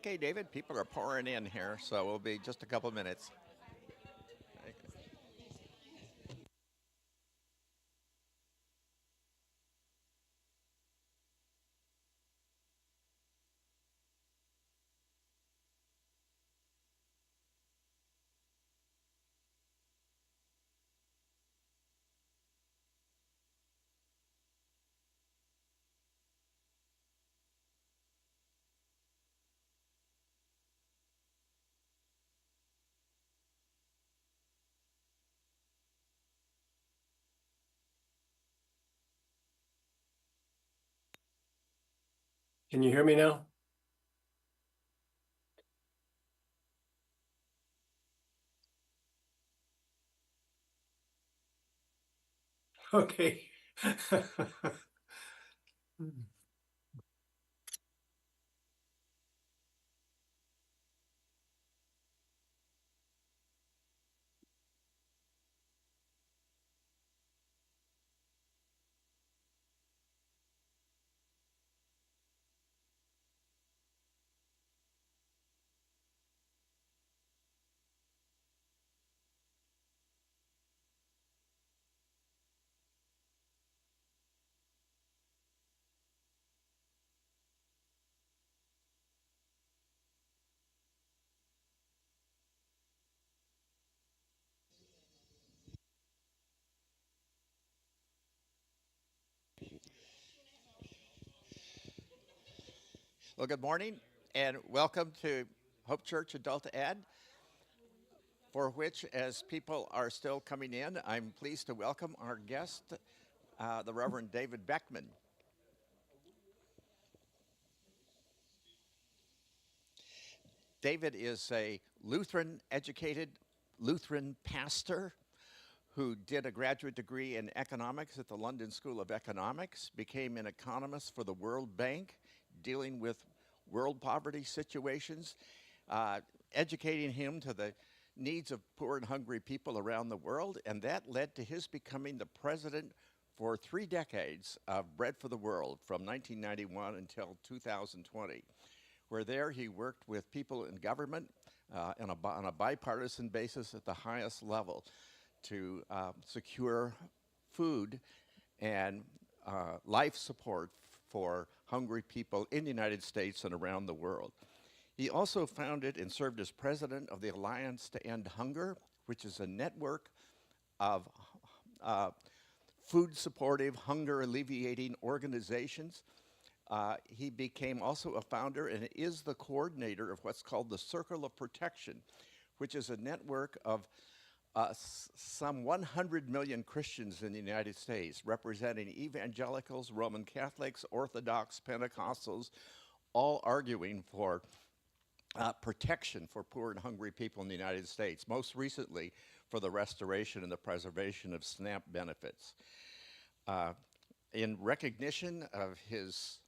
Okay, David, people are pouring in here, so we'll be just a couple minutes. Can you hear me now? Okay. Well, good morning and welcome to Hope Church Adult Ed, for which, as people are still coming in, I'm pleased to welcome our guest, the Reverend David Beckmann. David is a Lutheran educated Lutheran pastor who did a graduate degree in economics at the London School of Economics, became an economist for the World Bank, dealing with world poverty situations, uh, educating him to the needs of poor and hungry people around the world, and that led to his becoming the president for 3 decades of Bread for the World from 1991 until 2020, where there he worked with people in government on a bipartisan basis at the highest level to secure food and life support for hungry people in the United States and around the world. He also founded and served as president of the Alliance to End Hunger, which is a network of uh, food supportive, hunger alleviating organizations. He became also a founder and is the coordinator of what's called the Circle of Protection, which is a network of some 100 million Christians in the United States, representing evangelicals, Roman Catholics, Orthodox, Pentecostals, all arguing for protection for poor and hungry people in the United States, most recently for the restoration and the preservation of SNAP benefits. Uh, in recognition of his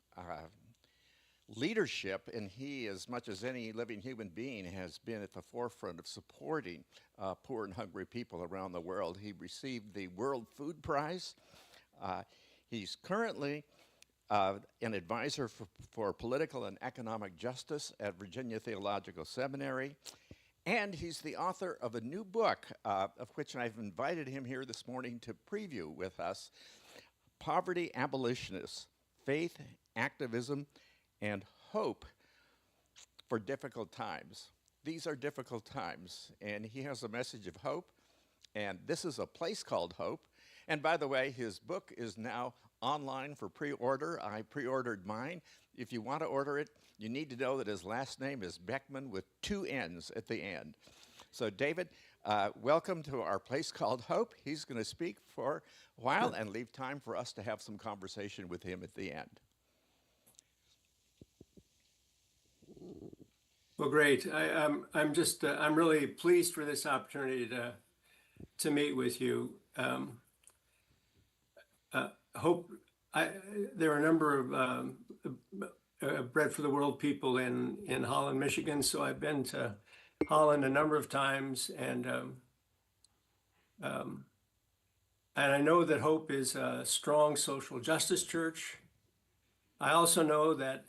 leadership, and he, as much as any living human being, has been at the forefront of supporting poor and hungry people around the world. He received the World Food Prize. Uh, he's currently an advisor for political and economic justice at Virginia Theological Seminary. And he's the author of a new book, of which I've invited him here this morning to preview with us, Poverty Abolitionists, Faith, Activism, and Hope for Difficult Times. These are difficult times, and he has a message of hope, and this is a place called Hope. And by the way, his book is now online for pre-order. I pre-ordered mine. If you want to order it, you need to know that his last name is Beckmann with two N's at the end. So David, welcome to our place called Hope. He's going to speak for a while and leave time for us to have some conversation with him at the end. Well, great. I'm really pleased for this opportunity to meet with you. Hope there are a number of Bread for the World people in Holland, Michigan. So I've been to Holland a number of times, and I know that Hope is a strong social justice church. I also know that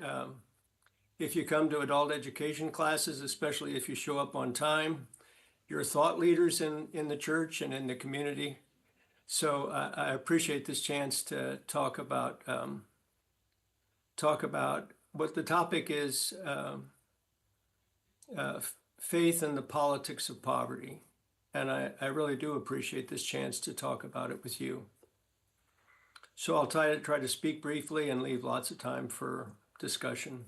if you come to adult education classes, especially if you show up on time. You're thought leaders in the church and in the community. So I appreciate this chance to talk about what the topic is, faith and the politics of poverty. And I really do appreciate this chance to talk about it with you. So I'll try to speak briefly and leave lots of time for discussion.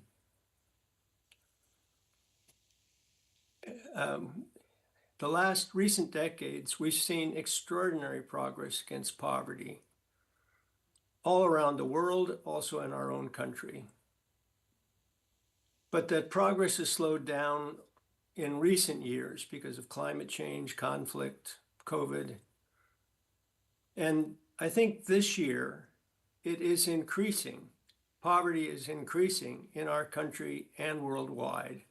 The last recent decades, we've seen extraordinary progress against poverty all around the world, also in our own country. But that progress has slowed down in recent years because of climate change, conflict, COVID. And I think this year it is increasing. Poverty is increasing in our country and worldwide.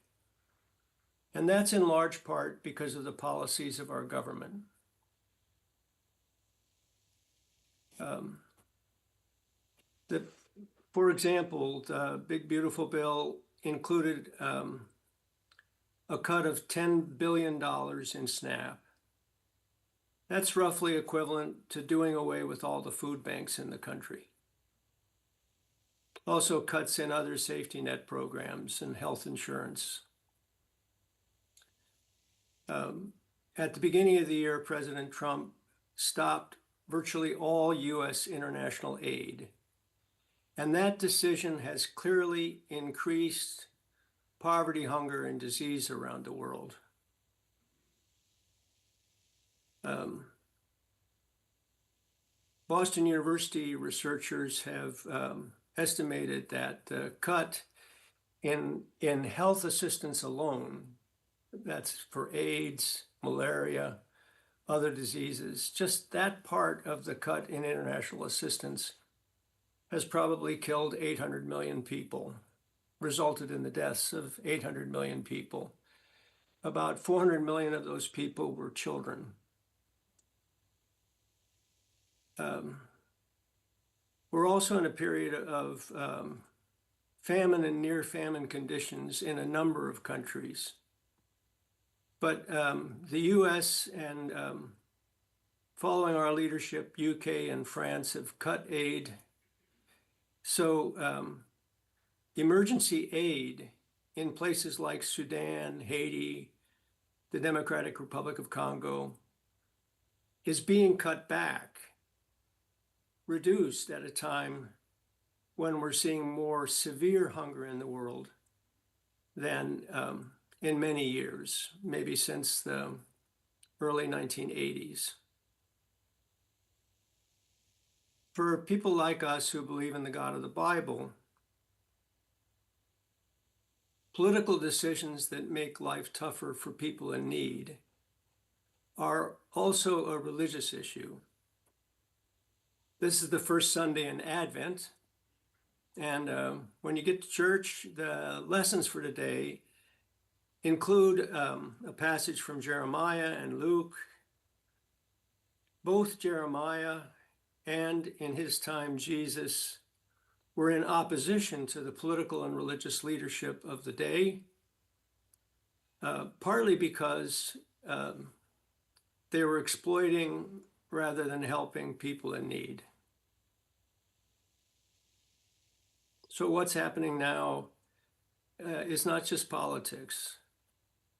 And that's in large part because of the policies of our government. For example, the Big Beautiful Bill included a cut of $10 billion in SNAP. That's roughly equivalent to doing away with all the food banks in the country. Also cuts in other safety net programs and health insurance. At the beginning of the year, President Trump stopped virtually all U.S. international aid. And that decision has clearly increased poverty, hunger, and disease around the world. Boston University researchers have estimated that the cut in health assistance alone, that's for AIDS, malaria, other diseases, just that part of the cut in international assistance has probably killed 800 million people, resulted in the deaths of 800 million people. About 400 million of those people were children. We're also in a period of famine and near famine conditions in a number of countries. But the US and following our leadership, UK and France have cut aid. So emergency aid in places like Sudan, Haiti, the Democratic Republic of Congo is being cut back, reduced at a time when we're seeing more severe hunger in the world than in many years, maybe since the early 1980s. For people like us who believe in the God of the Bible, political decisions that make life tougher for people in need are also a religious issue. This is the first Sunday in Advent, and when you get to church, the lessons for today include a passage from Jeremiah and Luke. Both Jeremiah and, in his time, Jesus were in opposition to the political and religious leadership of the day, partly because they were exploiting rather than helping people in need. So what's happening now is not just politics.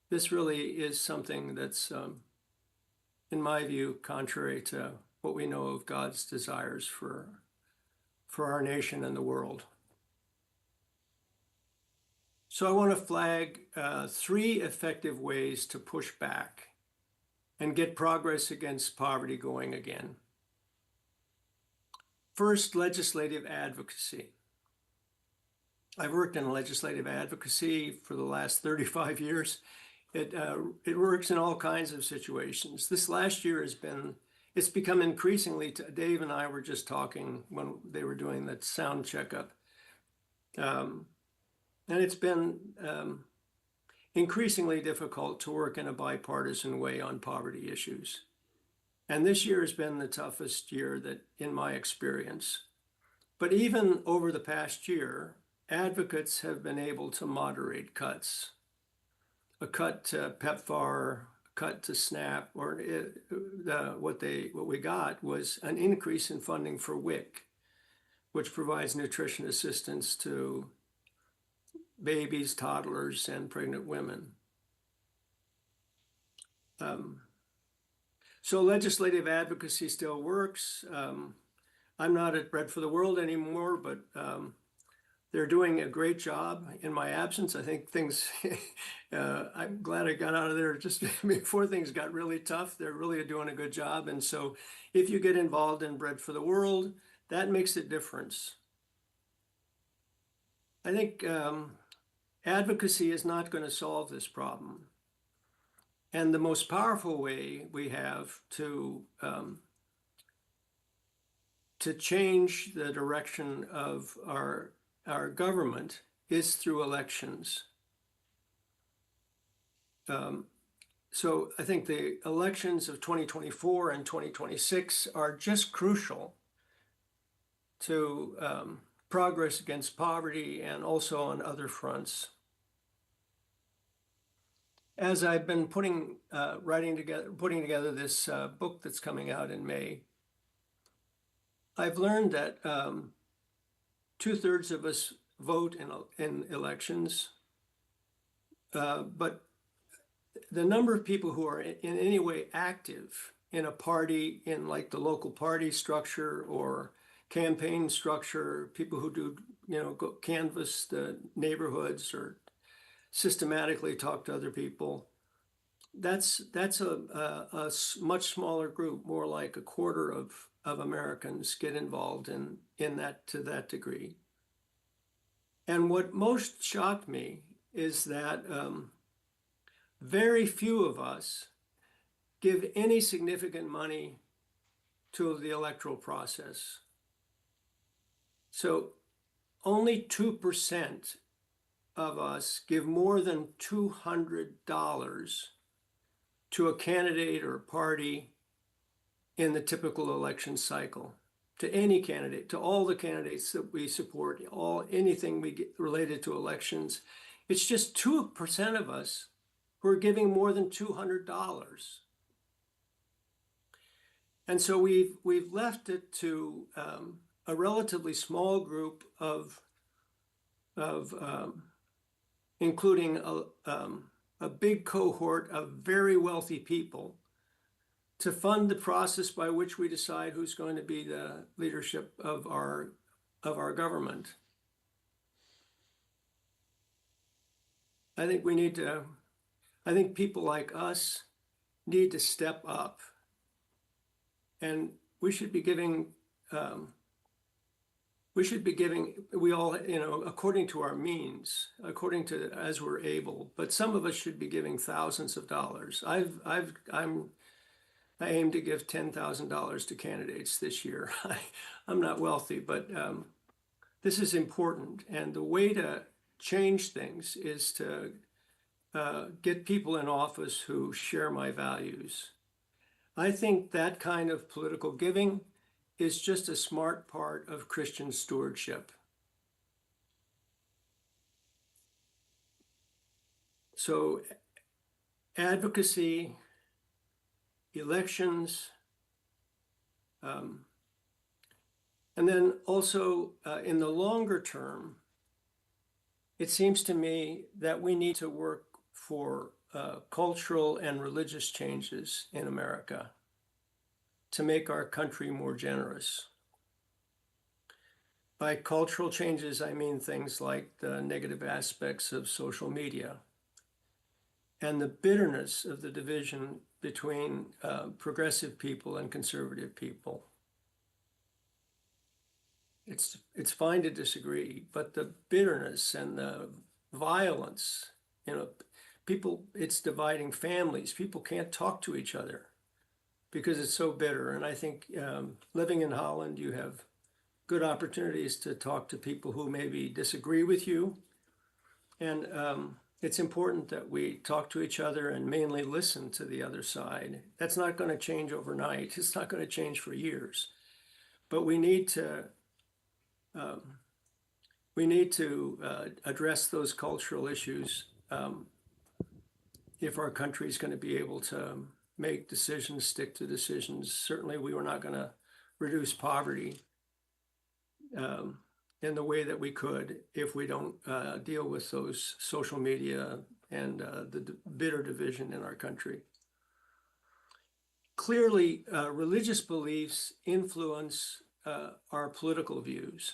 This really is something that's, in my view, contrary to what we know of God's desires for our nation and the world. So I want to flag 3 effective ways to push back and get progress against poverty going again. First, legislative advocacy. I've worked in legislative advocacy for the last 35 years. It works in all kinds of situations. This last year it's become increasingly, Dave and I were just talking when they were doing that sound checkup. And it's been increasingly difficult to work in a bipartisan way on poverty issues. And this year has been the toughest year that in my experience. But even over the past year, advocates have been able to moderate cuts. A cut to PEPFAR, a cut to SNAP, or what we got was an increase in funding for WIC, which provides nutrition assistance to babies, toddlers, and pregnant women. So legislative advocacy still works. I'm not at Bread for the World anymore, but they're doing a great job in my absence. I think things, I'm glad I got out of there just before things got really tough. They're really doing a good job. And so if you get involved in Bread for the World, that makes a difference. I think advocacy is not going to solve this problem. And the most powerful way we have to change the direction of our government is through elections. So I think the elections of 2024 and 2026 are just crucial to progress against poverty and also on other fronts. As I've been putting together this book that's coming out in May, I've learned that 2/3 of us vote in elections, but the number of people who are in any way active in a party, in like the local party structure or campaign structure, people who do, go canvass the neighborhoods or systematically talk to other people, that's a much smaller group. More like a quarter of Americans get involved in that to that degree. And what most shocked me is that very few of us give any significant money to the electoral process. So only 2% of us give more than $200 to a candidate or a party in the typical election cycle, to any candidate, to all the candidates that we support, anything we get related to elections. It's just 2% of us who are giving more than $200. And so we've left it to a relatively small group of including a big cohort of very wealthy people to fund the process by which we decide who's going to be the leadership of our government. I think people like us need to step up, and we should be giving we all, according to our means, according to as we're able, but some of us should be giving thousands of dollars. I aim to give $10,000 to candidates this year. I'm not wealthy, but this is important. And the way to change things is to get people in office who share my values. I think that kind of political giving is just a smart part of Christian stewardship. So advocacy, elections, and then also in the longer term, it seems to me that we need to work for cultural and religious changes in America to make our country more generous. By cultural changes, I mean things like the negative aspects of social media and the bitterness of the division between progressive people and conservative people. It's fine to disagree, but the bitterness and the violence, it's dividing families. People can't talk to each other because it's so bitter. And I think living in Holland, you have good opportunities to talk to people who maybe disagree with you. And it's important that we talk to each other and mainly listen to the other side. That's not going to change overnight. It's not going to change for years. But we need to we need to address those cultural issues if our country is going to be able to make decisions, stick to decisions. Certainly, we were not going to reduce poverty in the way that we could if we don't deal with those social media and the bitter division in our country. Clearly, religious beliefs influence our political views.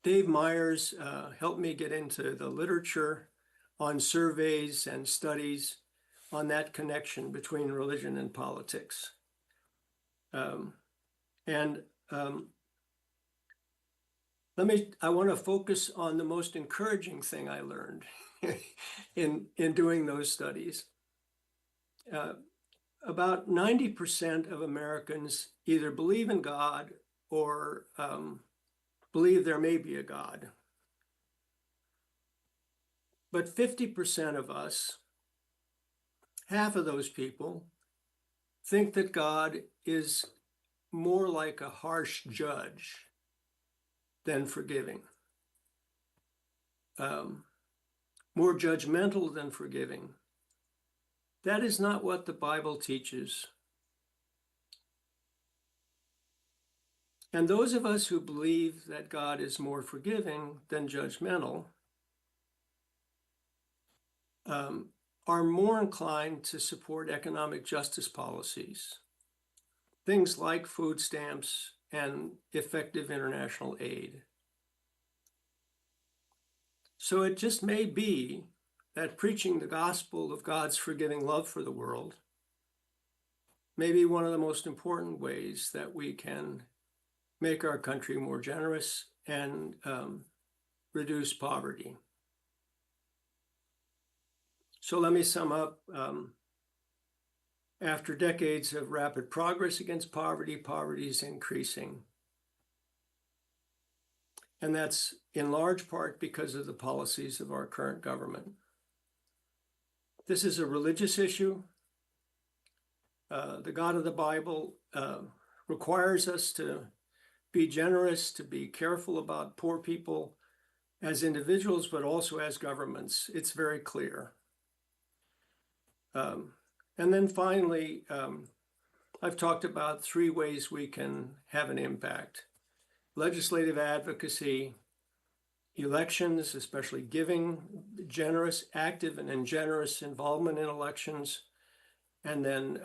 Dave Myers helped me get into the literature on surveys and studies on that connection between religion and politics. I want to focus on the most encouraging thing I learned in doing those studies. About 90% of Americans either believe in God or believe there may be a God. But 50% of us, half of those people, think that God is more like a harsh judge than forgiving, more judgmental than forgiving. That is not what the Bible teaches. And those of us who believe that God is more forgiving than judgmental are more inclined to support economic justice policies, things like food stamps and effective international aid. So it just may be that preaching the gospel of God's forgiving love for the world may be one of the most important ways that we can make our country more generous and reduce poverty. So let me sum up. After decades of rapid progress against poverty, poverty is increasing. And that's in large part because of the policies of our current government. This is a religious issue. The God of the Bible requires us to be generous, to be careful about poor people as individuals, but also as governments. It's very clear. And then finally, I've talked about 3 ways we can have an impact: legislative advocacy, elections, especially giving, generous, active, and ungenerous involvement in elections, and then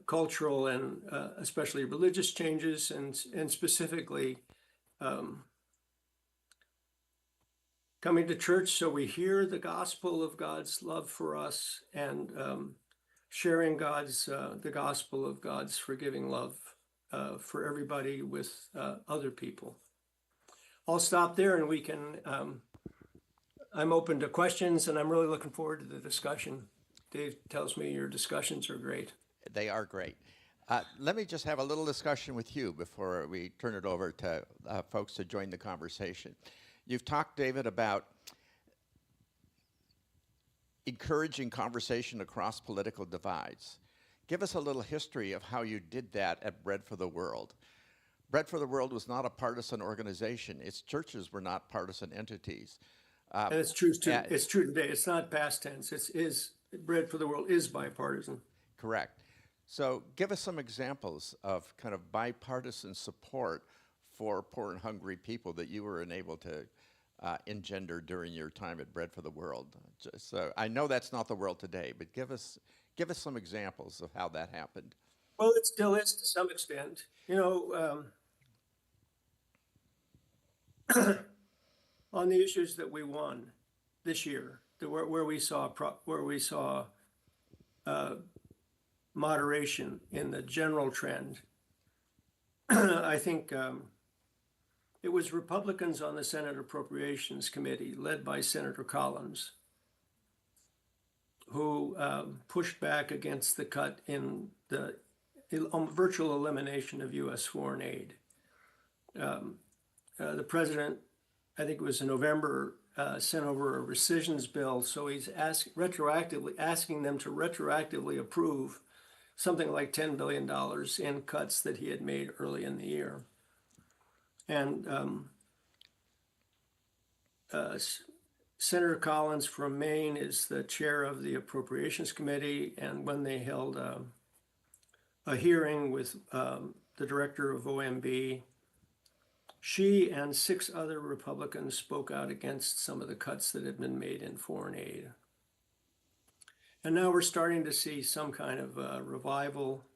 cultural and especially religious changes, and specifically coming to church so we hear the gospel of God's love for us, and sharing the gospel of God's forgiving love for everybody with other people. I'll stop there, and we can, I'm open to questions, and I'm really looking forward to the discussion. Dave tells me your discussions are great. They are great. Let me just have a little discussion with you before we turn it over to folks to join the conversation. You've talked, David, about encouraging conversation across political divides. Give us a little history of how you did that at Bread for the World. Bread for the World was not a partisan organization. Its churches were not partisan entities. And it's true too. It's true today. It's not past tense. Bread for the World is bipartisan. Correct. So give us some examples of kind of bipartisan support for poor and hungry people that you were enabled to engender during your time at Bread for the World. So I know that's not the world today, but give us some examples of how that happened. Well, it still is to some extent. On the issues that we won this year, where we saw moderation in the general trend, I think it was Republicans on the Senate Appropriations Committee, led by Senator Collins, who pushed back against the cut in the virtual elimination of U.S. foreign aid. The president, I think it was in November, sent over a rescissions bill, so he's asking them to retroactively approve something like $10 billion in cuts that he had made early in the year. And Senator Collins from Maine is the chair of the Appropriations Committee. And when they held a hearing with the director of OMB, she and 6 other Republicans spoke out against some of the cuts that had been made in foreign aid. And now we're starting to see some kind of revival.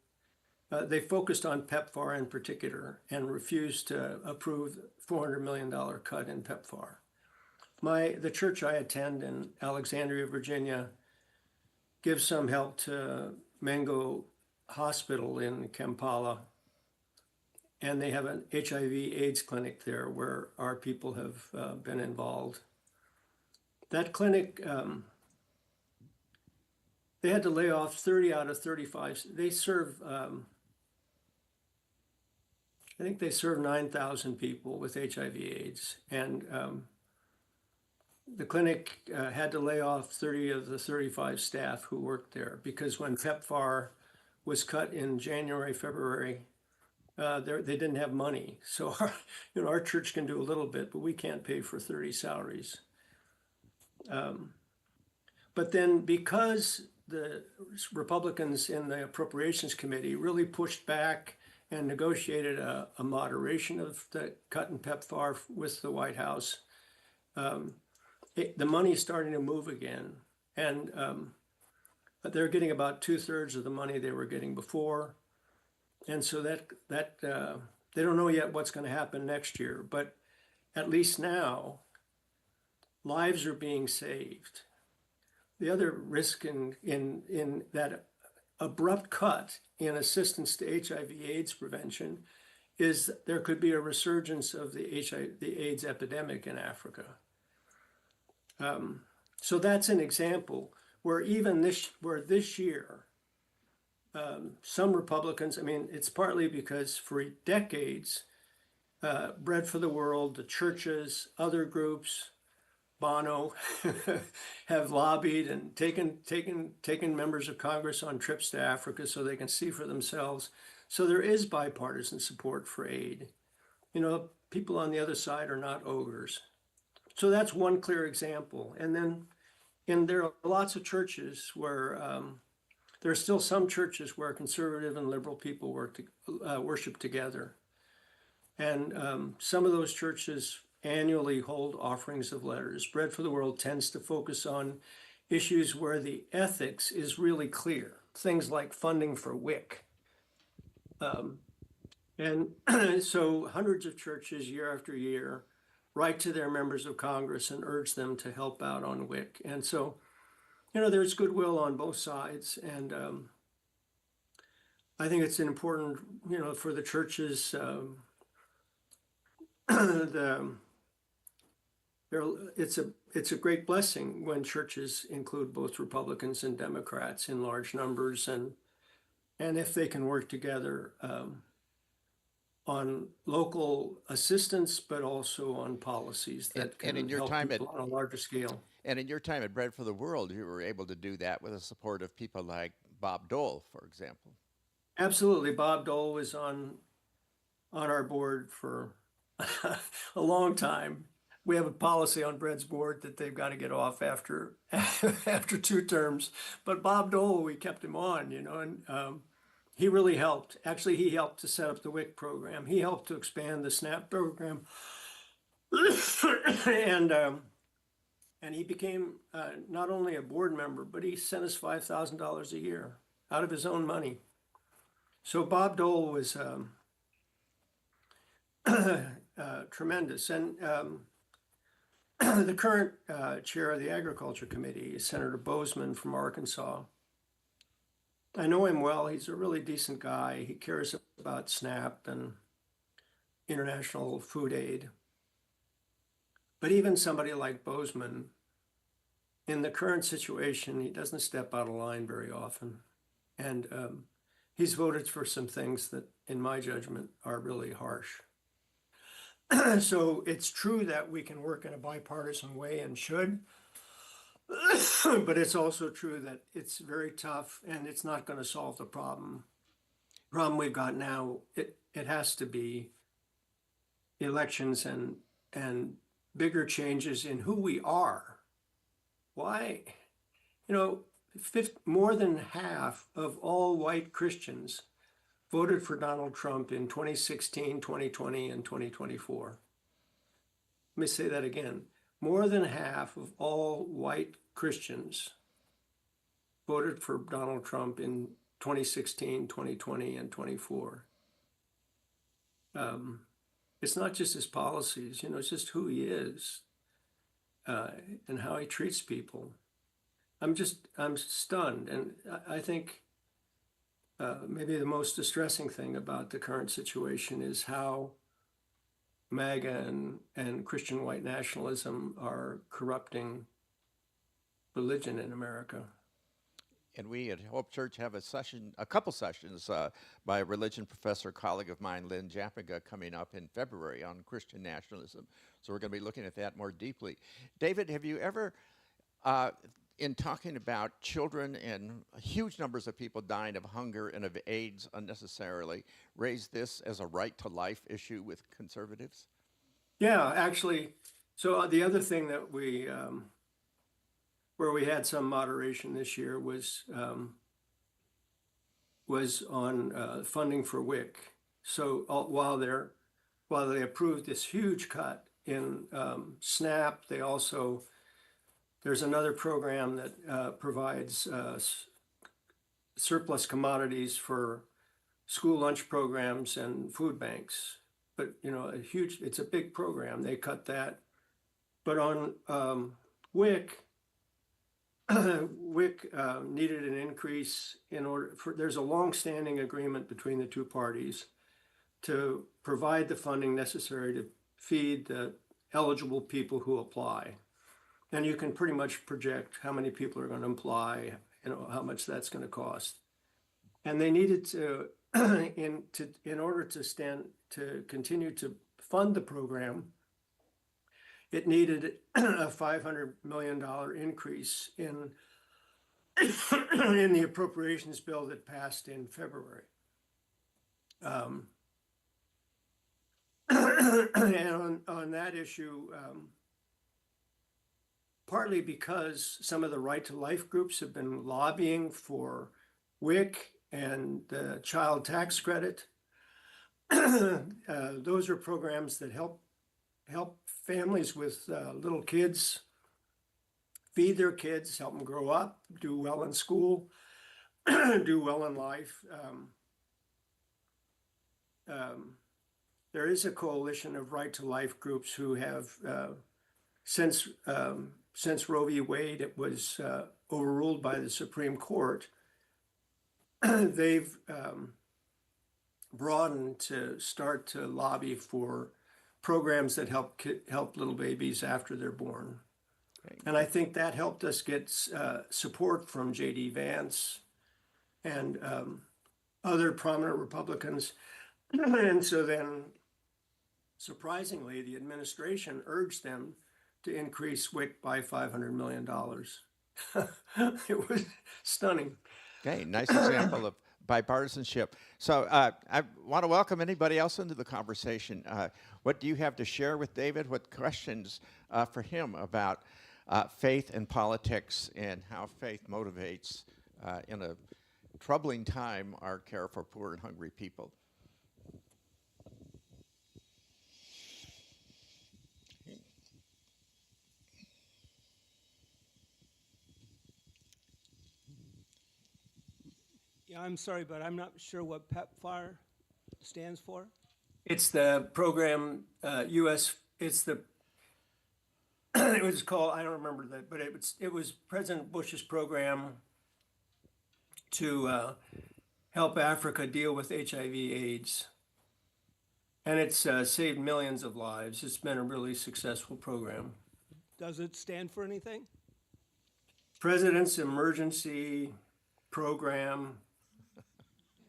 They focused on PEPFAR in particular and refused to approve $400 million cut in PEPFAR. The church I attend in Alexandria, Virginia, gives some help to Mango Hospital in Kampala. And they have an HIV/AIDS clinic there where our people have been involved. That clinic, they had to lay off 30 out of 35. They serve, I think they serve 9,000 people with HIV/AIDS. And the clinic had to lay off 30 of the 35 staff who worked there because when PEPFAR was cut in January, February, they didn't have money. So our church can do a little bit, but we can't pay for 30 salaries. But then because the Republicans in the Appropriations Committee really pushed back and negotiated a moderation of the cut in PEPFAR with the White House, the money's starting to move again. And they're getting about 2/3 of the money they were getting before. And so that they don't know yet what's going to happen next year, but at least now lives are being saved. The other risk in that abrupt cut in assistance to HIV/AIDS prevention is there could be a resurgence of the AIDS epidemic in Africa. So that's an example where this year, some Republicans, I mean, it's partly because for decades, Bread for the World, the churches, other groups, Bono, have lobbied and taken members of Congress on trips to Africa so they can see for themselves. So there is bipartisan support for aid. People on the other side are not ogres. So that's one clear example. And then there are lots of churches where there are still some churches where conservative and liberal people worship together. And some of those churches annually hold offerings of letters. Bread for the World tends to focus on issues where the ethics is really clear, things like funding for WIC. And so hundreds of churches year after year write to their members of Congress and urge them to help out on WIC. And so, there's goodwill on both sides. And I think it's important, for the churches, it's a great blessing when churches include both Republicans and Democrats in large numbers, and if they can work together on local assistance, but also on policies that can help people on a larger scale. And in your time at Bread for the World, you were able to do that with the support of people like Bob Dole, for example. Absolutely. Bob Dole was on our board for a long time. We have a policy on Bread's board that they've got to get off after 2 terms. But Bob Dole, we kept him on, and he really helped. Actually, he helped to set up the WIC program. He helped to expand the SNAP program. And he became not only a board member, but he sent us $5,000 a year out of his own money. So Bob Dole was tremendous. And the current chair of the Agriculture Committee is Senator Bozeman from Arkansas. I know him well. He's a really decent guy. He cares about SNAP and international food aid. But even somebody like Bozeman, in the current situation, he doesn't step out of line very often. And he's voted for some things that, in my judgment, are really harsh. So it's true that we can work in a bipartisan way and should, but it's also true that it's very tough and it's not going to solve the problem we've got now. It has to be elections and bigger changes in who we are. Why, more than half of all white Christians voted for Donald Trump in 2016, 2020, and 2024. Let me say that again. More than half of all white Christians voted for Donald Trump in 2016, 2020, and 24. It's not just his policies, it's just who he is and how he treats people. I'm stunned. And I think maybe the most distressing thing about the current situation is how MAGA and Christian white nationalism are corrupting religion in America. And we at Hope Church have a couple sessions by a religion professor, colleague of mine, Lynn Jappiga, coming up in February on Christian nationalism. So we're going to be looking at that more deeply. David, have you ever, in talking about children and huge numbers of people dying of hunger and of AIDS unnecessarily, raised this as a right to life issue with conservatives? Yeah, actually. So the other thing that where we had some moderation this year was on funding for WIC. So while they approved this huge cut in SNAP, there's another program that provides surplus commodities for school lunch programs and food banks. But it's a big program. They cut that. But on WIC, WIC needed an increase there's a long-standing agreement between the two parties to provide the funding necessary to feed the eligible people who apply. And you can pretty much project how many people are going to apply, how much that's going to cost. And they needed to, in order to continue to fund the program, it needed a $500 million increase in the appropriations bill that passed in February. And on that issue, partly because some of the right to life groups have been lobbying for WIC and the child tax credit. Those are programs that help families with little kids feed their kids, help them grow up, do well in school, do well in life. There is a coalition of right to life groups who have, since Roe v. Wade, it was overruled by the Supreme Court, they've broadened to start to lobby for programs that help little babies after they're born. Okay. And I think that helped us get support from J.D. Vance and other prominent Republicans. And so then, surprisingly, the administration urged them to increase WIC by $500 million. It was stunning. Okay, nice example of bipartisanship. So I want to welcome anybody else into the conversation. What do you have to share with David? What questions for him about faith and politics and how faith motivates in a troubling time our care for poor and hungry people? Yeah, I'm sorry, but I'm not sure what PEPFAR stands for. It's the program, it's the, it was called, I don't remember that, but it was President Bush's program to help Africa deal with HIV/AIDS. And it's saved millions of lives. It's been a really successful program. Does it stand for anything? President's Emergency Program,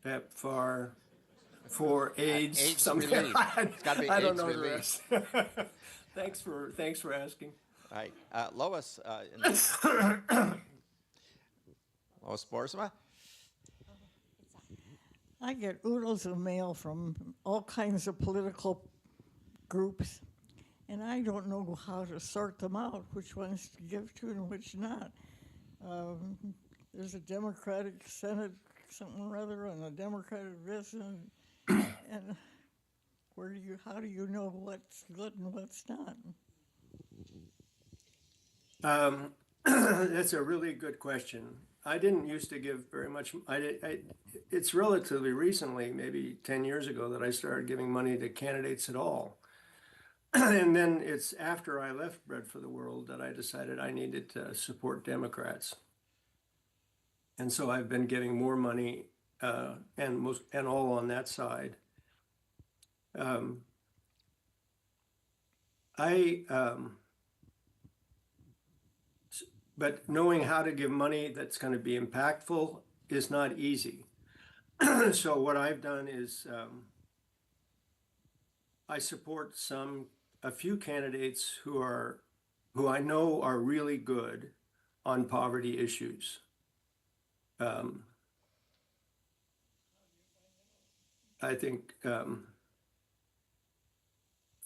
PEPFAR, for AIDS. AIDS relief. It's got to be I don't AIDS know relief. the rest. Thanks for asking. All right, Lois. Lois Boersma. I get oodles of mail from all kinds of political groups, and I don't know how to sort them out, which ones to give to and which not. Um, there's a Democratic Senate, something or other, and a Democratic this, and how do you know what's good and what's not? That's a really good question. I didn't used to give very much. It's relatively recently, maybe 10 years ago, that I started giving money to candidates at all. And then it's after I left Bread for the World that I decided I needed to support Democrats. And so I've been giving more money and all on that side. But knowing how to give money that's going to be impactful is not easy. So what I've done is I support a few candidates who I know are really good on poverty issues. I think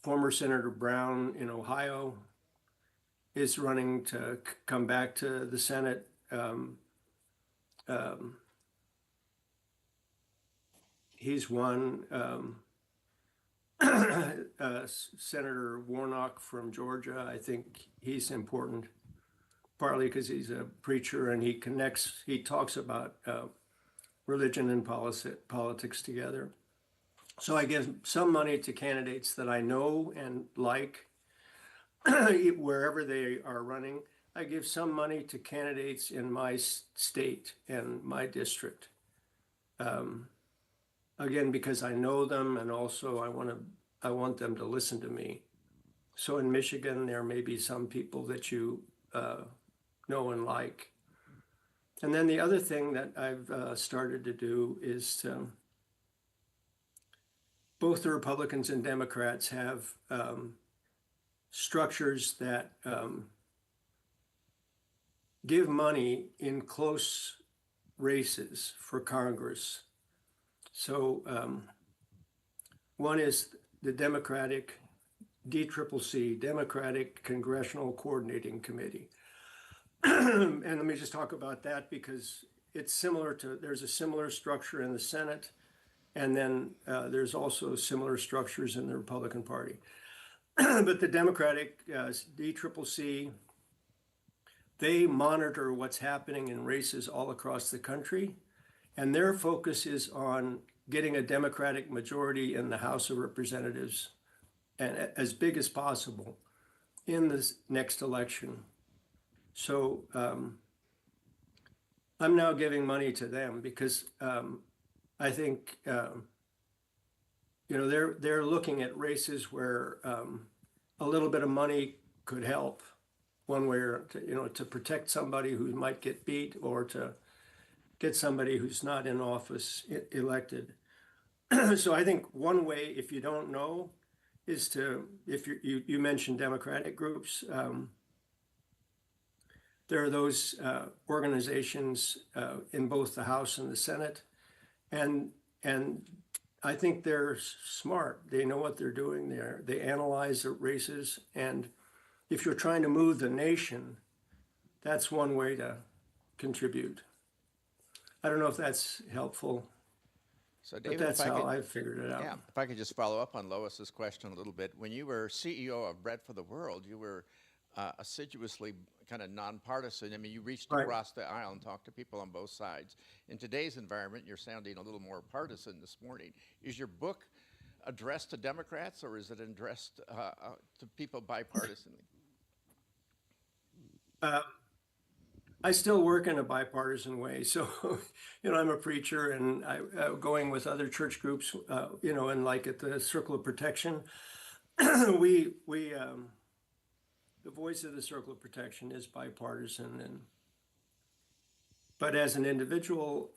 former Senator Brown in Ohio is running to come back to the Senate. He's won. Senator Warnock from Georgia, I think he's important, partly because he's a preacher and he talks about religion and politics together. So I give some money to candidates that I know and like, wherever they are running. I give some money to candidates in my state and my district. Again, because I know them, and also I want them to listen to me. So in Michigan, there may be some people that you know and like. And then the other thing that I've started to do is both the Republicans and Democrats have structures that give money in close races for Congress. So one is the Democratic DCCC, Democratic Congressional Coordinating Committee. And let me just talk about that because there's a similar structure in the Senate, and then there's also similar structures in the Republican Party. But the Democratic DCCC, they monitor what's happening in races all across the country, and their focus is on getting a Democratic majority in the House of Representatives, and as big as possible in this next election. So I'm now giving money to them because I think they're looking at races where a little bit of money could help one way or to protect somebody who might get beat or to get somebody who's not in office elected. So I think one way, if you don't know, is if you mentioned Democratic groups, there are those organizations in both the House and the Senate, and I think they're smart. They know what they're doing. They analyze the races, and if you're trying to move the nation, that's one way to contribute. I don't know if that's helpful, So but David, that's how I've figured it out. yeah, if I could just follow up on Lois's question a little bit. When you were CEO of Bread for the World, you were assiduously kind of nonpartisan. I mean, you reached Right. across the aisle and talked to people on both sides. In today's environment, you're sounding a little more partisan this morning. Is your book addressed to Democrats, or is it addressed to people bipartisanly? I still work in a bipartisan way. So, I'm a preacher and going with other church groups, and like at the Circle of Protection, we the voice of the Circle of Protection is bipartisan. But as an individual,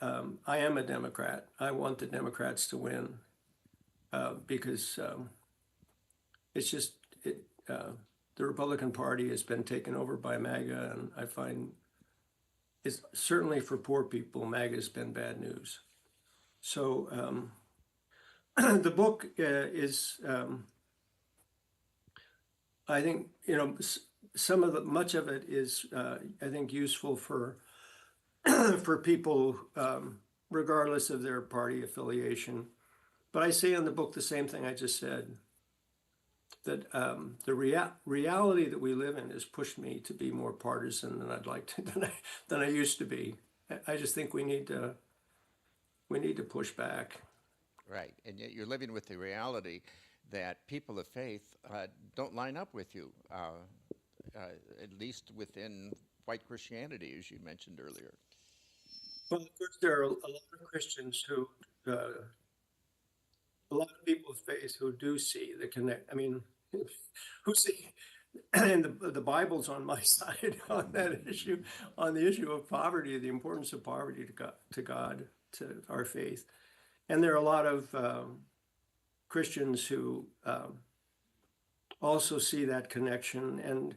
I am a Democrat. I want the Democrats to win because it's just, the Republican Party has been taken over by MAGA, and I find it's certainly for poor people, MAGA has been bad news. So the book is I think, you know, some of the, much of it is, I think, useful for, for people, regardless of their party affiliation. But I say in the book the same thing I just said, that the reality that we live in has pushed me to be more partisan than I'd like to, than I used to be. I just think we need to push back. Right, and yet you're living with the reality that people of faith don't line up with you, at least within white Christianity, as you mentioned earlier. Well, of course, there are a lot of Christians who, a lot of people of faith who do see the connect. I mean, who see, and the Bible's on my side on that issue, on the issue of poverty, the importance of poverty to God, to our faith. And there are a lot of Christians who also see that connection. And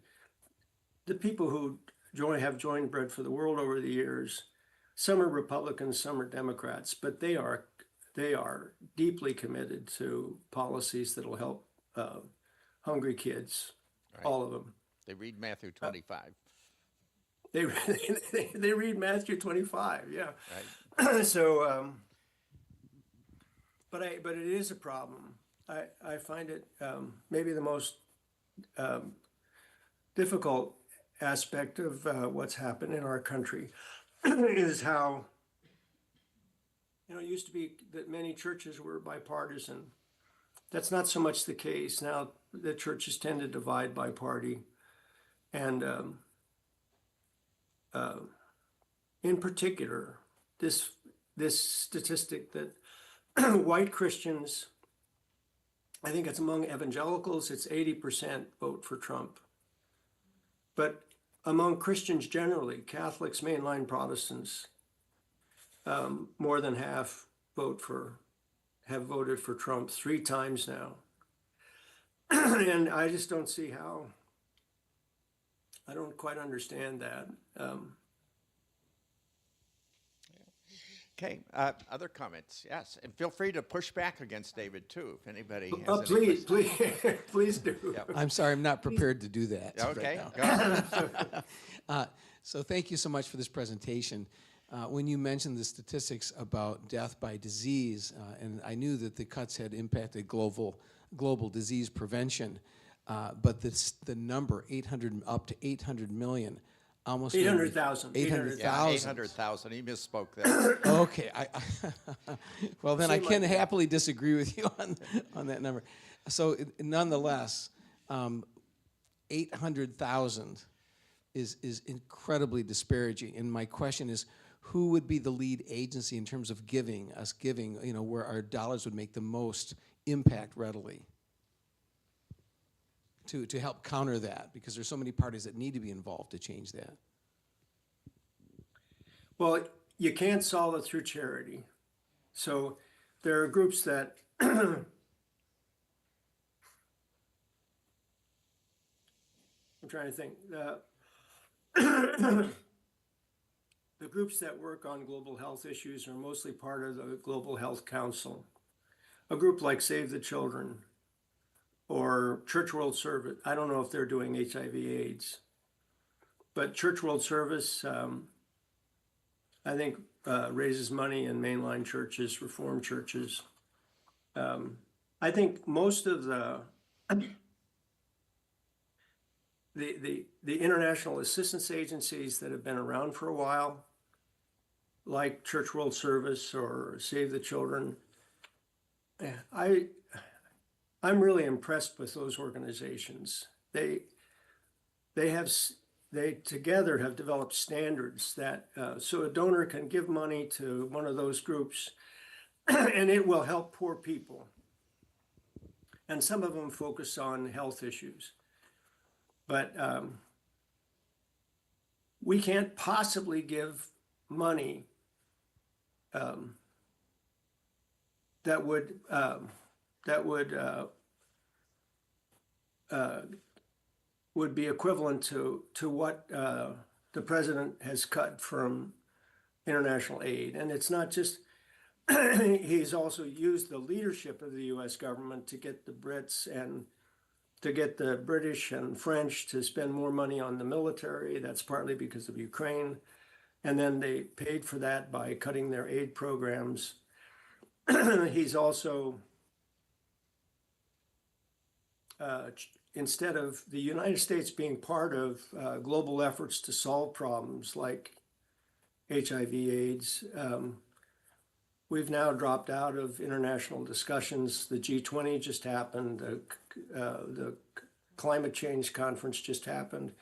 the people who have joined Bread for the World over the years, some are Republicans, some are Democrats, but they are deeply committed to policies that will help hungry kids, Right. all of them. They read Matthew 25. They they read Matthew 25, yeah. Right. So, but it is a problem. I find it maybe the most difficult aspect of what's happened in our country is how, you know, it used to be that many churches were bipartisan. That's not so much the case now. The churches tend to divide by party, and in particular, this statistic that white Christians, I think it's among evangelicals, it's 80% vote for Trump. But among Christians generally, Catholics, mainline Protestants, more than half have voted for Trump 3 times now. And I just don't see how. I don't quite understand that. Okay, other comments? Yes, and feel free to push back against David too, if anybody has any Please, questions. please do. Yep. I'm sorry, I'm not prepared to do that Okay, right go ahead. now. So thank you so much for this presentation. When you mentioned the statistics about death by disease, and I knew that the cuts had impacted global disease prevention, but the number 800 up to 800 million, almost 800,000. 800,000. Yeah, 800,000. He misspoke there. Okay, well then I Seemed can like that. happily disagree with you on that number. So nonetheless, 800,000 is incredibly disparaging. And my question is, who would be the lead agency in terms of giving, you know, where our dollars would make the most impact readily to help counter that? Because there's so many parties that need to be involved to change that. Well, you can't solve it through charity. So there are groups that I'm trying to think. The groups that work on global health issues are mostly part of the Global Health Council. A group like Save the Children or Church World Service, I don't know if they're doing HIV/AIDS, but Church World Service, I think, raises money in mainline churches, Reformed churches. I think most of the international assistance agencies that have been around for a while, like Church World Service or Save the Children, I'm really impressed with those organizations. They together have developed standards that so a donor can give money to one of those groups and it will help poor people. And some of them focus on health issues. But we can't possibly give money that would be equivalent to what the president has cut from international aid. And it's not just, he's also used the leadership of the US government to get the Brits and to get the British and French to spend more money on the military. That's partly because of Ukraine. And then they paid for that by cutting their aid programs. He's also, instead of the United States being part of global efforts to solve problems like HIV/AIDS, we've now dropped out of international discussions. The G20 just happened. The climate change conference just happened.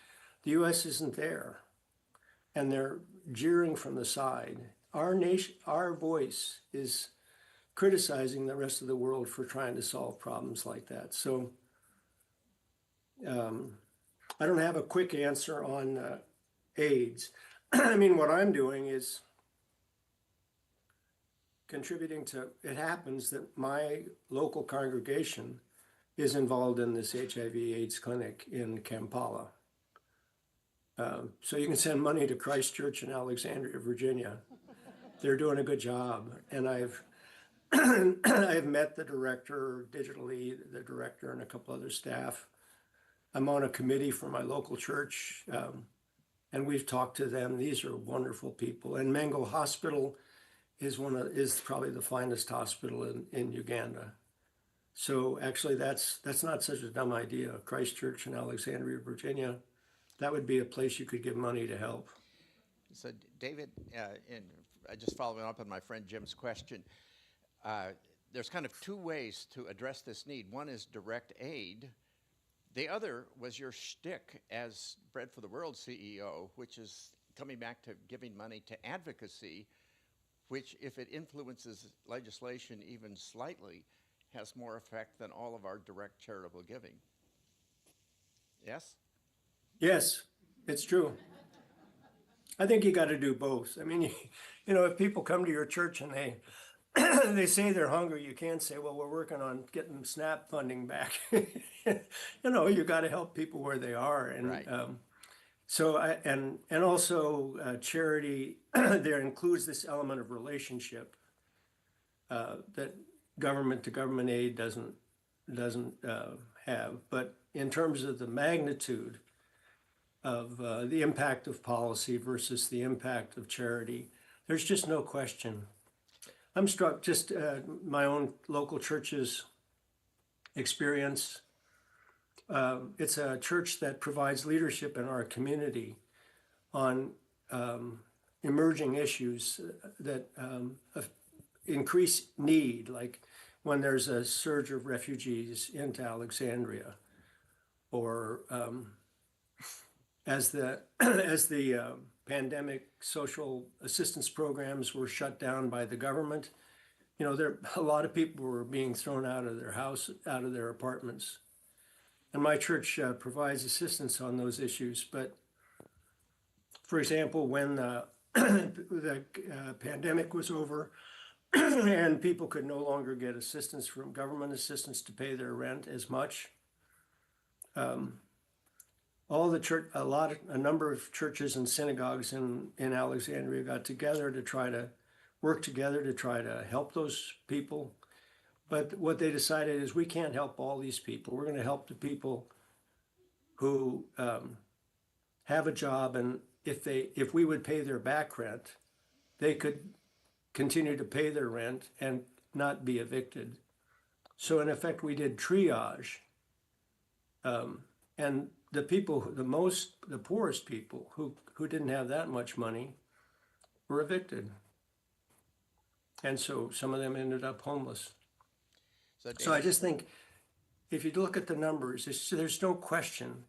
The U.S. isn't there, and they're jeering from the side. Our nation, our voice is criticizing the rest of the world for trying to solve problems like that. So I don't have a quick answer on AIDS. I mean, what I'm doing is contributing to, it happens that my local congregation is involved in this HIV/AIDS clinic in Kampala. So you can send money to Christ Church in Alexandria, Virginia. They're doing a good job. And I've I've met the director digitally, the director and a couple other staff. I'm on a committee for my local church, and we've talked to them. These are wonderful people. And Mengo Hospital is probably the finest hospital in Uganda. So actually, that's not such a dumb idea. Christ Church in Alexandria, Virginia, that would be a place you could give money to help. So, David, and just following up on my friend Jim's question, there's kind of two ways to address this need. One is direct aid. The other was your shtick as Bread for the World CEO, which is coming back to giving money to advocacy, which, if it influences legislation even slightly, has more effect than all of our direct charitable giving. Yes? Yes, it's true. I think you got to do both. I mean, you know, if people come to your church and they they say they're hungry, you can't say, well, we're working on getting SNAP funding back. You know, you got to help people where they are. And Right. so and also charity there includes this element of relationship that government to government aid doesn't have. But in terms of the magnitude of the impact of policy versus the impact of charity, there's just no question. I'm struck just my own local church's experience. It's a church that provides leadership in our community on emerging issues that increase need, like when there's a surge of refugees into Alexandria, or as the pandemic social assistance programs were shut down by the government. You know, a lot of people were being thrown out of their house, out of their apartments. And my church provides assistance on those issues. But for example, when the pandemic was over and people could no longer get assistance from government assistance to pay their rent as much, a number of churches and synagogues in Alexandria got together to try to work together to try to help those people. But what they decided is we can't help all these people. We're going to help the people who have a job, and if we would pay their back rent, they could continue to pay their rent and not be evicted. So in effect, we did triage, and the people, the poorest people who didn't have that much money were evicted. And so some of them ended up homeless. So I just think if you look at the numbers, there's no question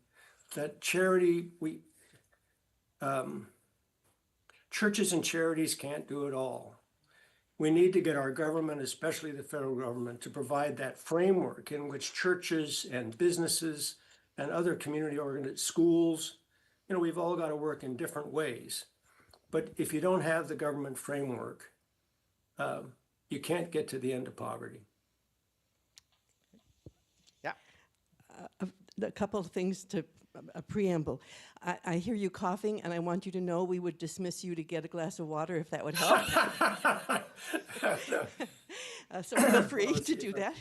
that churches and charities can't do it all. We need to get our government, especially the federal government, to provide that framework in which churches and businesses and other community schools, you know, we've all got to work in different ways. But if you don't have the government framework, you can't get to the end of poverty. Yeah. A couple of things to a preamble. I hear you coughing, and I want you to know we would dismiss you to get a glass of water if that would help. So feel free to do that.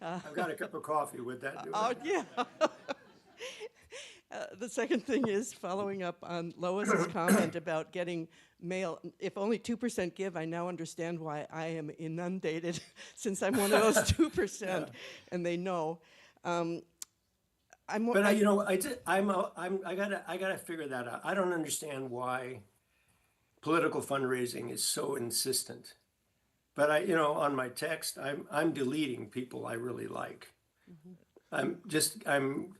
I've got a cup of coffee. Would that do Oh, it? yeah. The second thing is following up on Lois's comment about getting mail. If only 2% give, I now understand why I am inundated since I'm one of those 2%, and they know. But I gotta figure that out. I don't understand why political fundraising is so insistent. But on my text, I'm deleting people I really like. I'm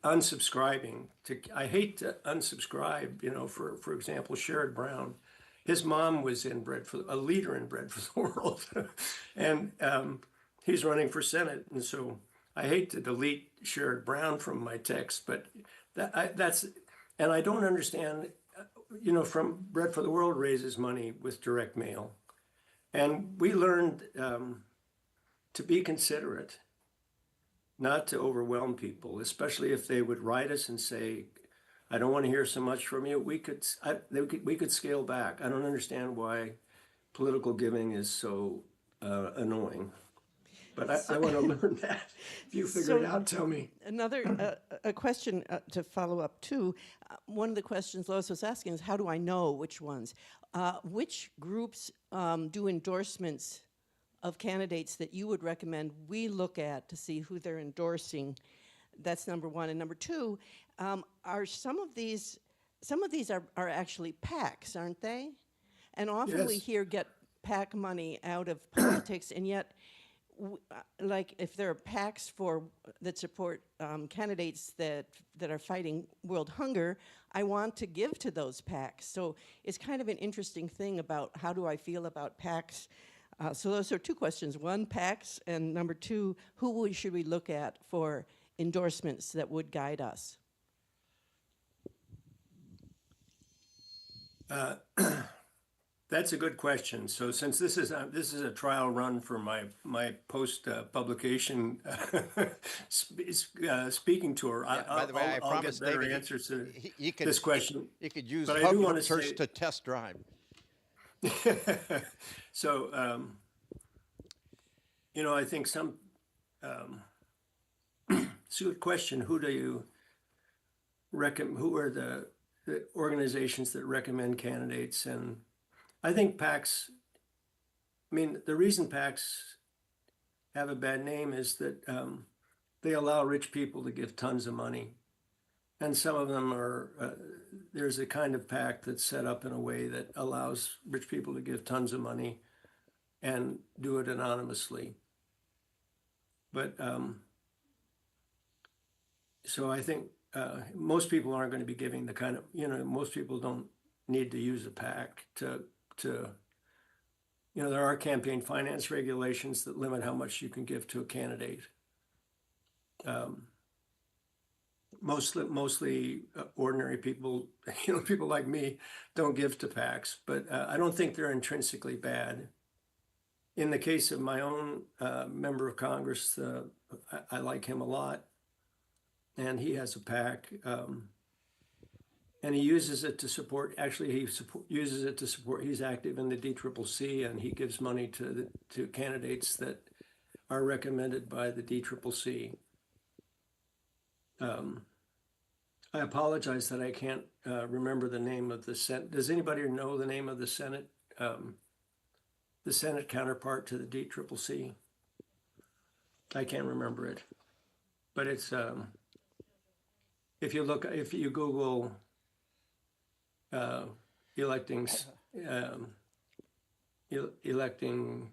unsubscribing I hate to unsubscribe, for example, Sherrod Brown. His mom was a leader in Bread for the World. And he's running for Senate. And so I hate to delete Sherrod Brown from my text, but and I don't understand, from Bread for the World raises money with direct mail. And we learned to be considerate, not to overwhelm people, especially if they would write us and say, I don't want to hear so much from you. We could scale back. I don't understand why political giving is so annoying. But I want to learn that. If you figure it out, tell me. Another a question to follow up too. One of the questions Lois was asking is, how do I know which ones? Which groups do endorsements of candidates that you would recommend we look at to see who they're endorsing? That's number one. And number two, are some of these are actually PACs, aren't they? And often we Yes. hear get PAC money out of politics, and yet, like if there are PACs that support candidates that are fighting world hunger, I want to give to those PACs. So it's kind of an interesting thing about how do I feel about PACs. So those are two questions. One, PACs, and number two, should we look at for endorsements that would guide us? That's a good question. So since this is a trial run for my post publication speaking tour, By the way, I I'll promised get better David answers to he could, this question. He could use But I do Hub wanna Research say- to test drive. So I think it's a good question. Who do you recommend? Who are the organizations that recommend candidates? And I think PACs, the reason PACs have a bad name is that they allow rich people to give tons of money. And some of them there's a kind of PAC that's set up in a way that allows rich people to give tons of money and do it anonymously. But so I think most people aren't going to be giving the kind of, most people don't need to use a PAC to there are campaign finance regulations that limit how much you can give to a candidate. Mostly ordinary people, people like me, don't give to PACs, but I don't think they're intrinsically bad. In the case of my own member of Congress, I like him a lot, and he has a PAC, and he uses it to support. Actually, uses it to support. He's active in the DCCC, and he gives money to candidates that are recommended by the DCCC. I apologize that I can't remember the name of the Senate. Does anybody know the name of the Senate counterpart to the DCCC? I can't remember it, but it's if you Google electing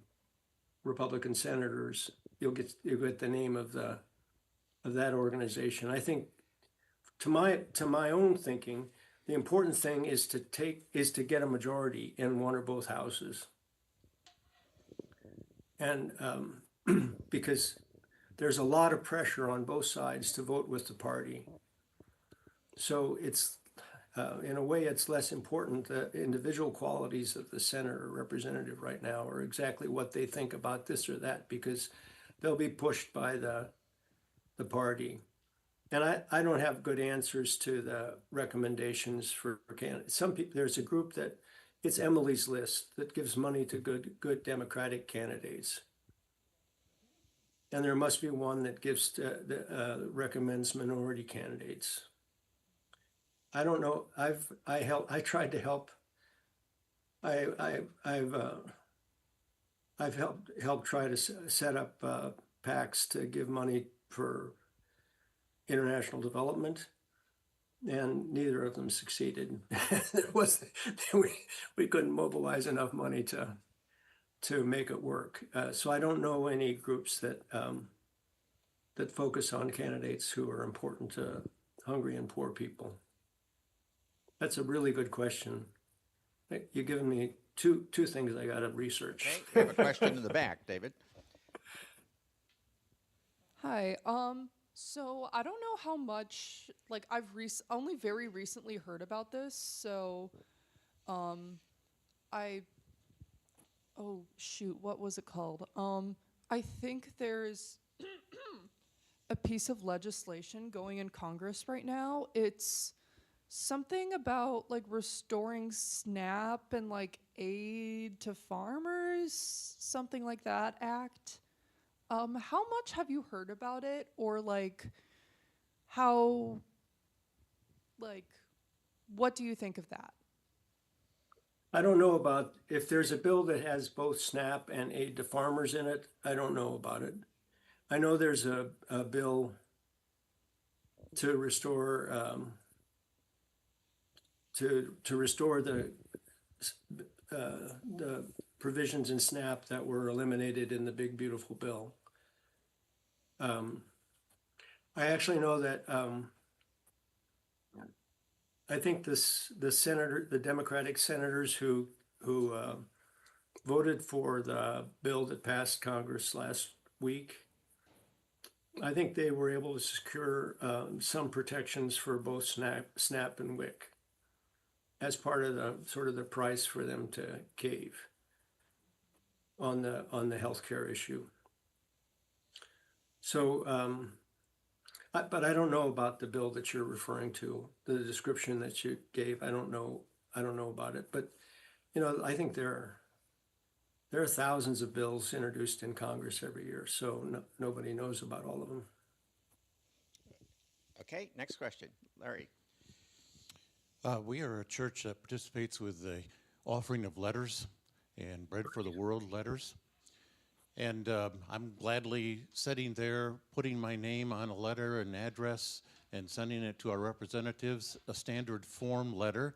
Republican senators, you'll get the name of that organization. I think, to my own thinking, the important thing is to get a majority in one or both houses, and because there's a lot of pressure on both sides to vote with the party. So it's in a way it's less important. The individual qualities of the senator or representative right now are exactly what they think about this or that, because they'll be pushed by the party. And I don't have good answers to the recommendations for candidates. Some people, there's a group that it's Emily's List that gives money to good Democratic candidates. and there must be one that gives recommends minority candidates. I don't know. I tried to help. I've helped try to set up PACs to give money for international development, and neither of them succeeded. We couldn't mobilize enough money to make it work. So I don't know any groups that focus on candidates who are important to hungry and poor people. That's a really good question. You're giving me two things I got to research. Okay, we have a question in the back, David. Hi. So I don't know how much, like I've only very recently heard about this. So, oh shoot, what was it called? I think there's a piece of legislation going in Congress right now. It's something about like restoring SNAP and like aid to farmers, something like that act. How much have you heard about it, or like how, like, what do you think of that? I don't know about if there's a bill that has both SNAP and aid to farmers in it. I don't know about it. I know there's a bill to restore to restore the provisions in SNAP that were eliminated in the big beautiful bill. I actually know that I think the Democratic senators who voted for the bill that passed Congress last week, I think they were able to secure some protections for both SNAP and WIC as part of the sort of the price for them to cave on the healthcare issue. So, but I don't know about the bill that you're referring to, the description that you gave. I don't know about it, but I think there are thousands of bills introduced in Congress every year, so nobody knows about all of them. Okay, next question, Larry. We are a church that participates with the offering of letters and Bread for the World letters. And I'm gladly sitting there, putting my name on a letter and address and sending it to our representatives, a standard form letter.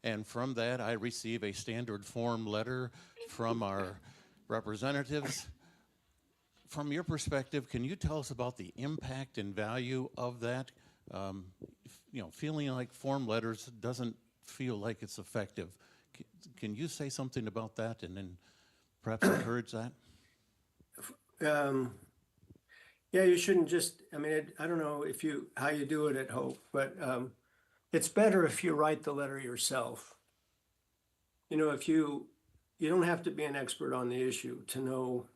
And from that, I receive a standard form letter from our representatives. From your perspective, can you tell us about the impact and value of that? Feeling like form letters doesn't feel like it's effective. Can you say something about that and then perhaps encourage that? Yeah, you shouldn't just, I don't know how you do it at Hope, but it's better if you write the letter yourself. If you don't have to be an expert on the issue to know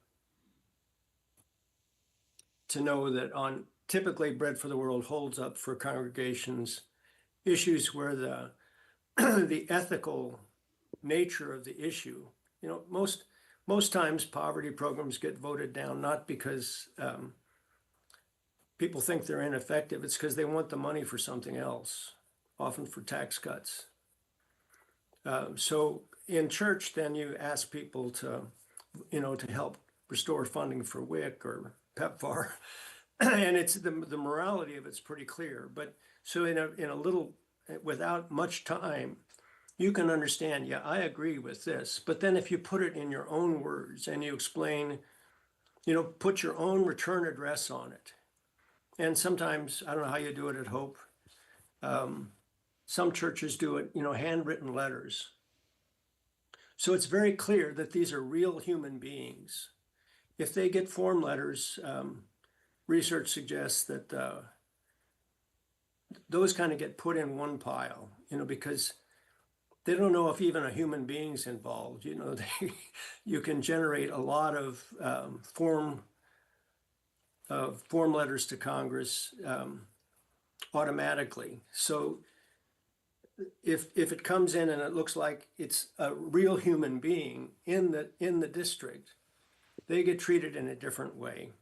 that on typically Bread for the World holds up for congregations issues where the the ethical nature of the issue, most times poverty programs get voted down not because people think they're ineffective, it's because they want the money for something else, often for tax cuts. So in church, then you ask people to help restore funding for WIC or PEPFAR, and it's the morality of it's pretty clear. But so in a little, without much time, you can understand, yeah, I agree with this. But then if you put it in your own words and you explain, put your own return address on it. And sometimes, I don't know how you do it at Hope. Some churches do it, handwritten letters. So it's very clear that these are real human beings. If they get form letters, research suggests that those kind of get put in one pile, because they don't know if even a human being's involved. You can generate a lot of form letters to Congress automatically. So if it comes in and it looks like it's a real human being in the district, they get treated in a different way.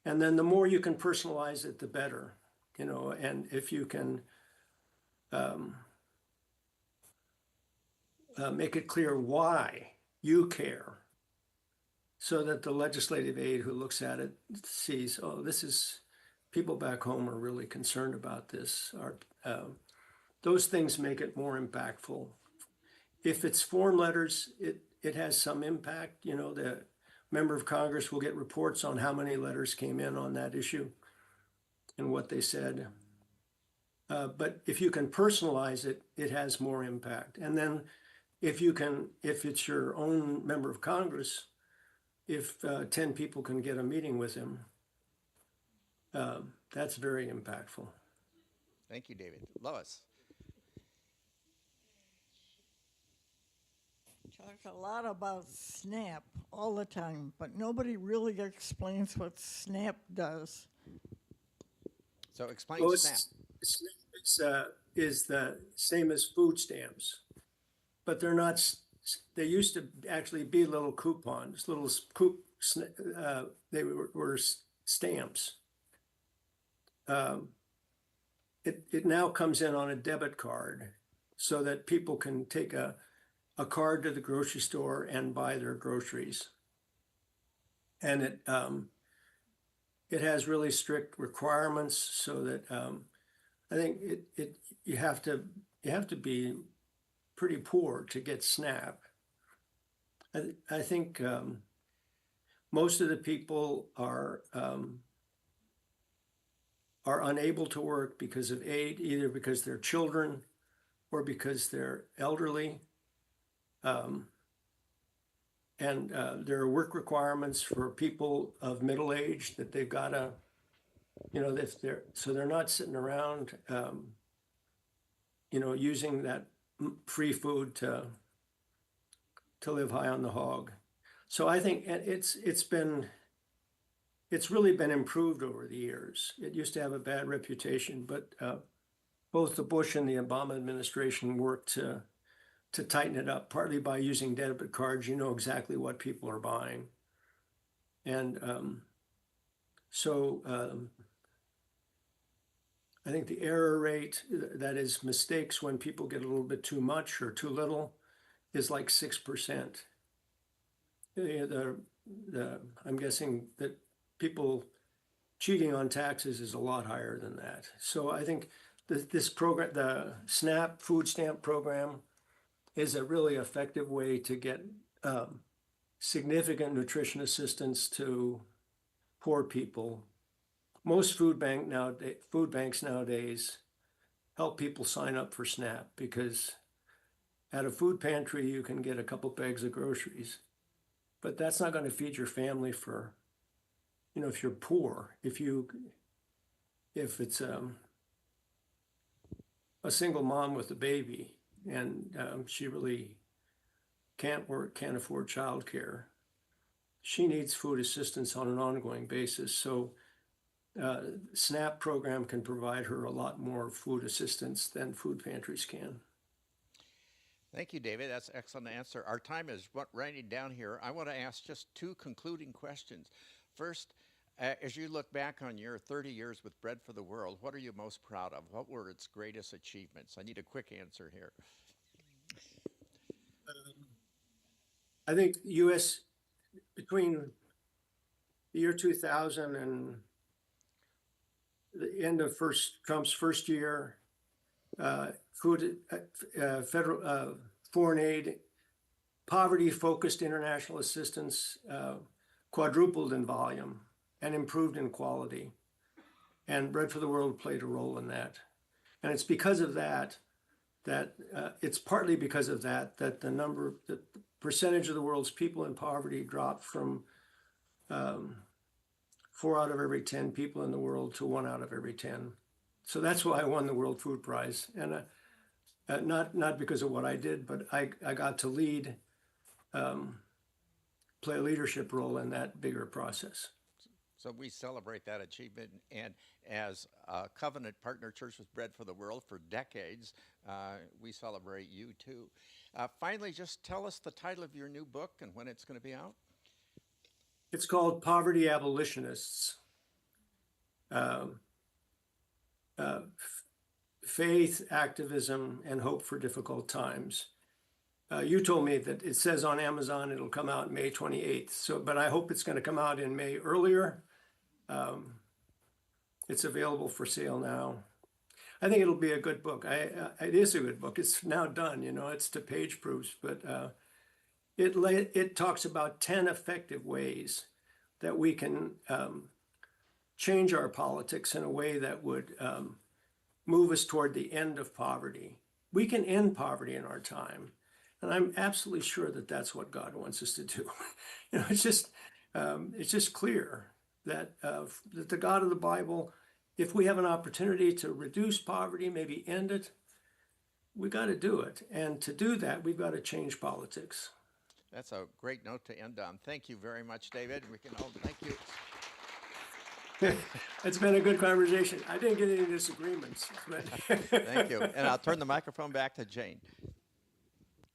And then the more you can personalize it, the better, you know, and if you can make it clear why you care so that the legislative aide who looks at it sees, oh, this is, people back home are really concerned about this. Those things make it more impactful. If it's form letters, it has some impact. You know, the member of Congress will get reports on how many letters came in on that issue and what they said. But if you can personalize it, it has more impact. And then if it's your own member of Congress, if 10 people can get a meeting with him, that's very impactful. Thank you, David. Lois. Talk a lot about SNAP all the time, but nobody really explains what SNAP does. So explain Well, SNAP. SNAP is the same as food stamps, but they're not. They used to actually be little coupons, they were stamps. It now comes in on a debit card so that people can take a card to the grocery store and buy their groceries. And it has really strict requirements so that I think you have to be pretty poor to get SNAP. I think most of the people are unable to work because of aid, either because they're children or because they're elderly. And there are work requirements for people of middle age that they've got to, you know, so they're not sitting around, you know, using that free food to live high on the hog. So I think it's really been improved over the years. It used to have a bad reputation, but both the Bush and the Obama administration worked to tighten it up, partly by using debit cards. You know exactly what people are buying. And I think the error rate, that is mistakes when people get a little bit too much or too little, is like 6%. I'm guessing that people cheating on taxes is a lot higher than that. So I think this program, the SNAP food stamp program, is a really effective way to get significant nutrition assistance to poor people. Most food banks nowadays help people sign up for SNAP because at a food pantry you can get a couple bags of groceries, but that's not going to feed your family for, you know, if you're poor. If it's a single mom with a baby and she really can't work, can't afford childcare, she needs food assistance on an ongoing basis. So SNAP program can provide her a lot more food assistance than food pantries can. Thank you, David. That's an excellent answer. Our time is winding down here. I want to ask just two concluding questions. First, as you look back on your 30 years with Bread for the World, what are you most proud of? What were its greatest achievements? I need a quick answer here. I think U.S. between the year 2000 and the end of Trump's first year, federal foreign aid, poverty-focused international assistance quadrupled in volume and improved in quality. And Bread for the World played a role in that. And it's because of that, it's partly because of that the percentage of the world's people in poverty dropped from 4 out of every 10 people in the world to 1 out of every 10. So that's why I won the World Food Prize. And not because of what I did, but I got to play a leadership role in that bigger process. So we celebrate that achievement, and as a covenant partner church with Bread for the World for decades, we celebrate you too. Finally, just tell us the title of your new book and when it's going to be out. It's called Poverty Abolitionists, um, faith, activism, and hope for difficult times. You told me that it says on Amazon it'll come out May 28th. So, but I hope it's going to come out in May earlier. It's available for sale now. I think it'll be a good book. It is a good book. It's now done, you know, it's to page proofs, but it talks about 10 effective ways that we can change our politics in a way that would move us toward the end of poverty. We can end poverty in our time, and I'm absolutely sure that that's what God wants us to do. You know, it's just clear that that the God of the Bible, if we have an opportunity to reduce poverty, maybe end it, we got to do it. And to do that, we've got to change politics. That's a great note to end on. Thank you very much, David. We can all thank you. It's been a good conversation. I didn't get any disagreements, but Thank you. And I'll turn the microphone back to Jane.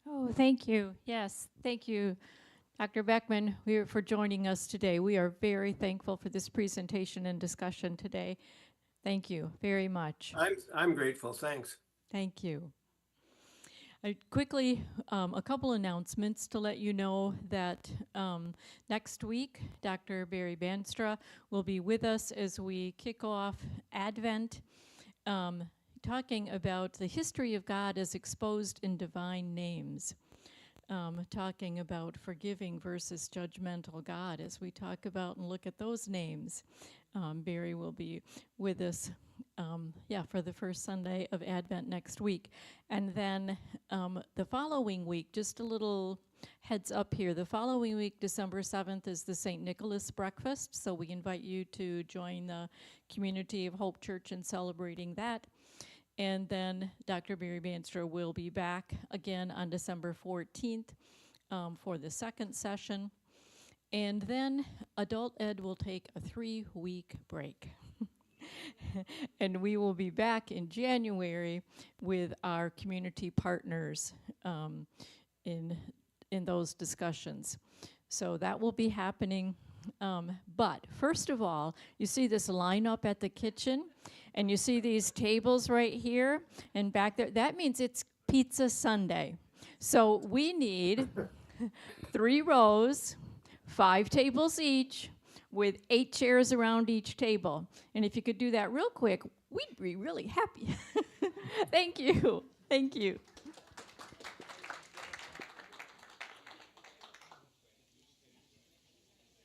Oh, thank you. Yes, thank you, Dr. Beckmann, for joining us today. We are very thankful for this presentation and discussion today. Thank you very much. I'm grateful. Thanks. Thank you. Quickly, a couple announcements to let you know that next week, Dr. Barry Banstra will be with us as we kick off Advent, talking about the history of God as exposed in divine names, talking about forgiving versus judgmental God as we talk about and look at those names. Barry will be with us for the first Sunday of Advent next week. And then the following week, just a little heads up here, the following week, December 7th, is the St. Nicholas Breakfast. So we invite you to join the Community of Hope Church in celebrating that. And then Dr. Barry Banstra will be back again on December 14th for the second session. And then Adult Ed will take a 3-week break. And we will be back in January with our community partners in those discussions. So that will be happening. But first of all, you see this lineup at the kitchen, and you see these tables right here and back there. That means it's Pizza Sunday. So we need 3 rows, 5 tables each, with 8 chairs around each table. And if you could do that real quick, we'd be really happy. Thank you. Thank you.